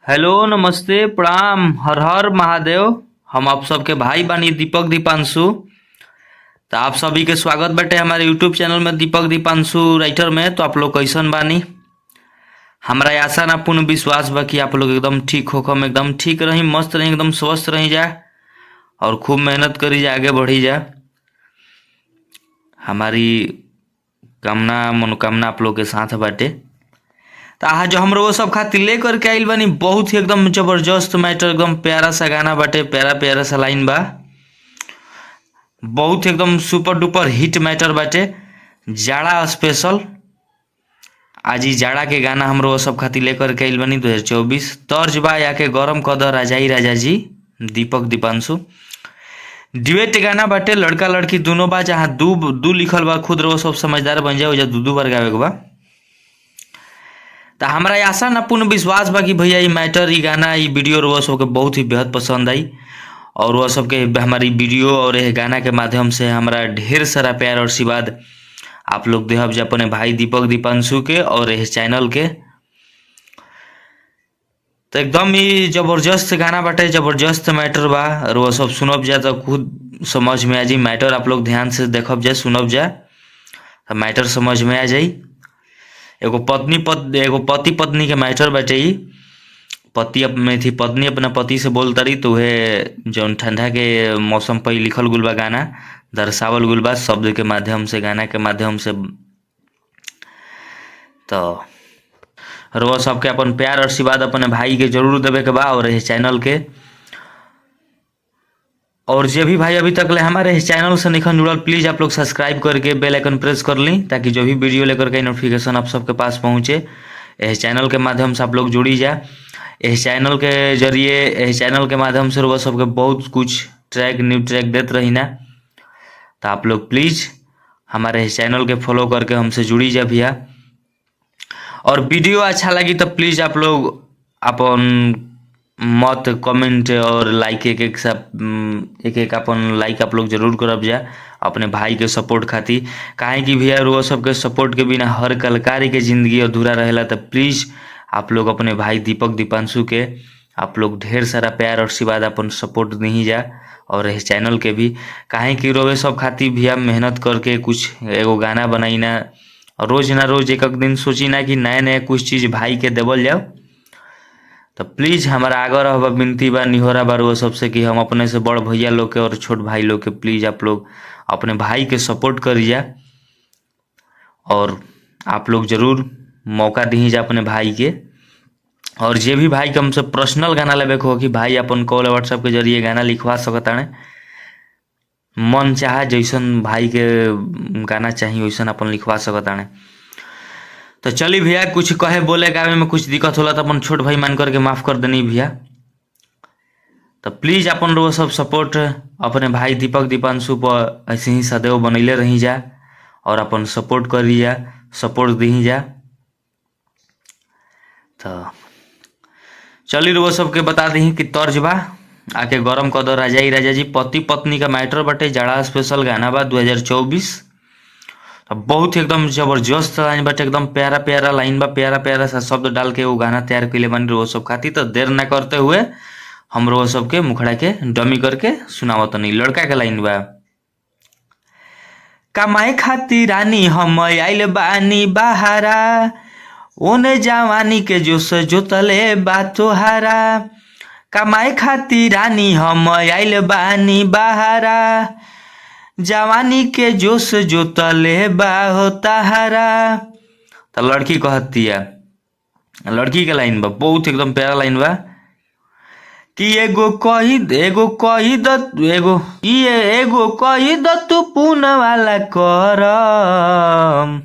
Hello, नमस्ते, प्रणाम, हर हर महादेव। हम आप सबके भाई बानी दीपक दीपांशु। तो आप सभी के स्वागत बाटे हमारे यूट्यूब चैनल में दीपक दीपांशु राइटर में। तो आप लोग कैसन बानी? हमरा आशा ना पूर्ण विश्वास बा कि आप लोग एकदम ठीक होकम, एकदम ठीक रही, मस्त रही, एकदम स्वस्थ रही जा और खूब मेहनत करी जा, आगे बढ़ी जा। हमारी कामना मनोकामना आप लोग के साथ बाटे। तो आज हम लोग सब खातिर लेकर के आइल बानी बहुत ही एकदम जबरदस्त मैटर, एकदम प्यारा सा गाना बाटे, प्यारा प्यारा सा लाइन बा, बहुत एकदम सुपर डुपर हिट मैटर बाटे, जाड़ा स्पेशल। आज ही जाड़ा के गाना हम लोग सब खातिर लेकर के आइल बानी 2024 तर्ज बा या के गरम कदर राजाई राजा जी दीपक दीपांशु। ड्यूएट गाना बाटे, लड़का लड़की दोनों बा, जहाँ दू लिखल बा, खुद रहो सब समझदार बन जाओ, या दू बार गावे के बा। तो हमारा आशा ना पूर्ण विश्वास बा कि भैया ये मैटर, ये गाना, ये वीडियो वो सबके बहुत ही बेहद पसंद आई और वह सबके हमारी वीडियो और यह गाना के माध्यम से हमारा ढेर सारा प्यार और आशीर्वाद आप लोग देहब जे अपने भाई दीपक दीपांशु के और यह चैनल के। तो एकदम ही जबरदस्त गाना बाटे, जबरदस्त मैटर बा और वह सब सुनब जा तो खुद समझ में आ जाई। मैटर आप लोग ध्यान से देखब जा, सुनब जा तो मैटर समझ में आ जाई। एगो पति पत्नी के मैटर बाटे। ई पति में थी पत्नी अपना पति से बोलता रही, तो वह जौन ठंडा के मौसम पर लिखल गुल बा, गाना दर्शावल गुल बा शब्द के माध्यम से, गाना के माध्यम से। तो रोज सबके अपन प्यार और आशीर्वाद अपने भाई के जरूर देवे के बा और इस चैनल के। और जो भी भाई अभी तक ले हमारे इस चैनल से नहीं जुड़ल, प्लीज़ आप लोग सब्सक्राइब करके बेल आइकन प्रेस कर ली, ताकि जो भी वीडियो लेकर के नोटिफिकेशन आप सबके पास पहुँचे। इस चैनल के माध्यम से आप लोग जुड़ी जा। इस चैनल के जरिए, इस चैनल के माध्यम से वो सबके बहुत कुछ ट्रैक, न्यू ट्रैक देते रही ना। तो आप लोग प्लीज़ हमारे इस चैनल के फॉलो करके हमसे जुड़ी जा भैया। और वीडियो अच्छा लगी तो प्लीज़ आप लोग अपन मत कमेंट और लाइक एक एक अपन लाइक आप लोग जरूर करब जा अपने भाई के सपोर्ट खातिर। काहे कि भैया वो सबके सपोर्ट के बिना हर कलाकारी के ज़िंदगी अधूरा रहेला। तो प्लीज़ आप लोग अपने भाई दीपक दीपांशु के आप लोग ढेर सारा प्यार और आशीर्वाद अपन सपोर्ट नहीं जा और इस चैनल के भी। काहे कि रोवे सब खातिर भैया मेहनत करके कुछ एगो गाना बनाई ना, रोज ना रोज एक एक दिन सोची ना कि नया नया कुछ चीज़ भाई के देवल जाओ। तो प्लीज़ हमारा आगे रह विनती बा, निहोरा बार वो सबसे कि हम अपने से बड़ भैया लोग के और छोट भाई लोग के प्लीज़ आप लोग अपने भाई के सपोर्ट करिए और आप लोग जरूर मौका दी जा अपने भाई के। और जे भी भाई के हमसे पर्सनल गाना लेवे के हो कि भाई अपन कॉल व्हाट्सएप के जरिए गाना लिखवा सकता है, मन चाहे जैसन भाई के गाना चाहिए वैसन अपन लिखवा सकता है। तो चलिए भैया, कुछ कहे बोले गावे में कुछ दिक्कत होला तो अपन छोट भाई मान करके माफ़ कर देनी भैया। तो प्लीज़ अपन लोग सब सपोर्ट अपने भाई दीपक दीपांशु पर ऐसे ही सदैव बनैले रही जा और अपन सपोर्ट करी जा, सपोर्ट दी जा। तो चलिए वो सबके बता दी कि तर्ज बा आके गरम कदर राजाई राजा जी, पति पत्नी का मैटर बटे, जाड़ा स्पेशल गाना बा 2024। तो बहुत एकदम जबरदस्त लाइन बटे, एकदम प्यारा प्यारा लाइन बा, प्यारा प्यारा सा शब्द डाल के वो गाना तैयार के लिए बन रहे वो सब खातिर। तो देर ना करते हुए हम वो सबके मुखड़ा के डमी करके सुनावत नहीं। लड़का के लाइन बा, कमाए खातिर रानी हम आइल बानी बहारा, ओने जवानी के जोश जोतले बा तोहारा। कमाए खातिर रानी हम आइल बानी बहारा, जवानी के जोश जोतले बा हो तहारा। तो लड़की कहती है, लड़की के लाइन बा बहुत एकदम प्यारा लाइन बा कि एगो कही द तू पुण्य वाला करम,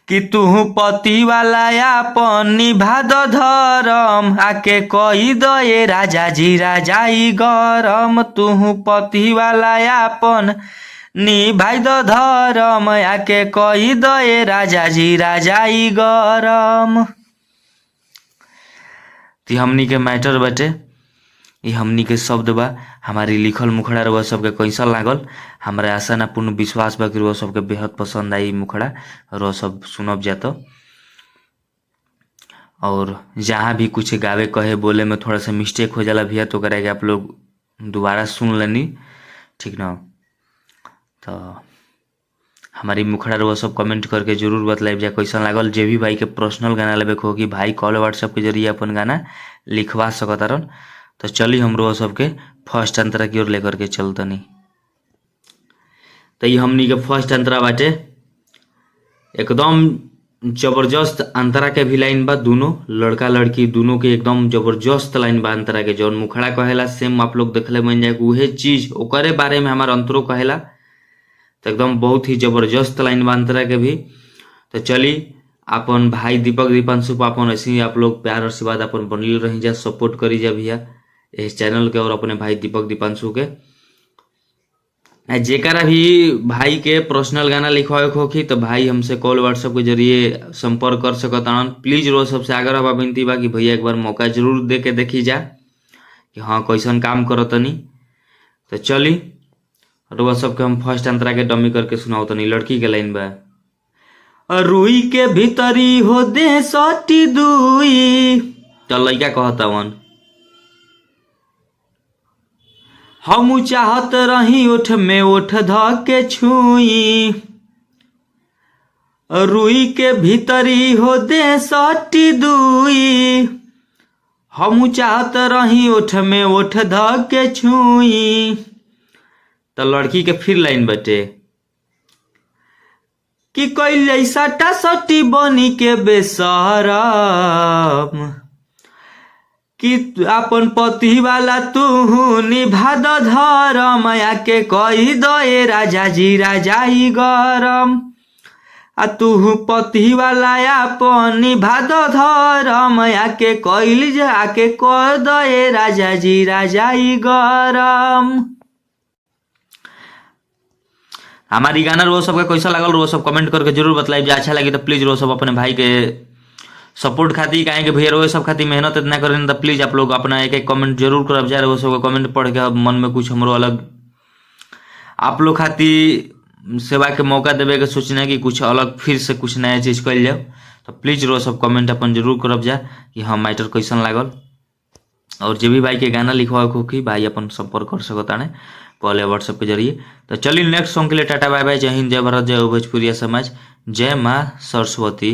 कि तू पति वाला अपन निभा द धर्म, आके कही दो ये राजा जी राजाई गरम। तू पति वाला अपन निभाई द धर्म, आके कही दो ये राजा जी राजाई गरम। तो हमनी के मैटर बटे, ये हमनी के शब्द बा, हमारी लिखल मुखड़ा रउआ सबके कैसा लागल? हमारे आशा ना पूर्ण विश्वास बा कि रउआ सबके बेहद पसंद आई मुखड़ा, और सब सुनब जा। तो और जहाँ भी कुछ गावे कहे बोले में थोड़ा सा मिस्टेक हो जाला भैया, तो करेगा आप लोग दोबारा सुन लेनी, ठीक ना। तो हमारी मुखड़ा रउआ सब कमेंट करके जरूर बतलाइब जा कैसा लागल। जे भी भाई के पर्सनल गाना लेबे को कि भाई कॉल व्हाट्सएप के जरिए अपन गाना लिखवा सकतारन। तो चली हम रउआ सबके फर्स्ट अंतरा की ओर लेकर के चलतनी। तो ये हमनी के फर्स्ट अंतरा बाटे, एकदम जबरदस्त अंतरा के भी लाइन बा, दोनों लड़का लड़की दोनों के एकदम जबरदस्त लाइन बा अंतरा के। जौन मुखड़ा कहेला सेम आप लोग देखले बन जाए उहे चीज ओकरे बारे में हमार अंतरो कहेला। तो एकदम बहुत ही जबरदस्त लाइन बा अंतरा के भी। तो चली अपन भाई दीपक दीपांशु अपन ऐसे ही आप लोग प्यार आशीर्वाद अपन बनल रही जा, सपोर्ट करी जा भैया इस चैनल के और अपने भाई दीपक दीपांशु के। जेकरा भी भाई के पर्सनल गाना लिखवाए होखी तो भाई हमसे कॉल व्हाट्सएप के जरिए संपर्क कर सकतान। प्लीज रोज सबसे आग्रह बा विनती बा कि भैया एक बार मौका जरूर दे के देखी जा कि हाँ कैसन काम करतनी। तो चली रोआ सबके हम फर्स्ट अंतरा के डमी करके सुनाओ तनी। लड़की के लाइन बा, रुई के भीतरी हो दे सटी दुई। तो लड़का कहता वन, हम चाहत रही ओठ में ओठ ध के छुई। रुई के भीतरी हो दे सटी दुई। हम चाहत रही ओठ में ओठ ध के छुई। तो लड़की के फिर लाइन बटे कि कोई सटा सटी बनी के बेसरम, कि अपन पति वाला तू निभा द धरम, आके कही दे राजा जी राजाई गरम। आ तू पति वाला अपन निभा द धरम, आके कहिल जा आके कह दे राजा जी राजाई गरम। हमारी गाना रो सबका कैसा लागल रो सब कमेंट करके जरूर बतलाइब। अच्छा लगी तो प्लीज रो सब अपने भाई के सपोर्ट खाती काहे कि भैया रो सब खाती मेहनत इतना करें। तो प्लीज आप लोग अपना एक एक कमेंट जरूर करब जा। वो सब कमेंट पढ़ के मन में कुछ हमरो अलग आप लोग खाती सेवा के मौका देवे के सोचना कि कुछ अलग फिर से कुछ नया चीज कर जाओ। तो प्लीज रो सब कमेंट अपन जरूर करब जा कि हाँ मैटर कैसन लागल। और जे भी भाई के गाना लिखवा हो कि भाई अपन संपर्क कर सकता है कॉल या व्हाट्सएप के जरिए। तो चलिए नेक्स्ट सॉन्ग के लिए टाटा बाय बाय। जय हिंद, जय भारत, जय भोजपुरिया समाज, जय माँ सरस्वती।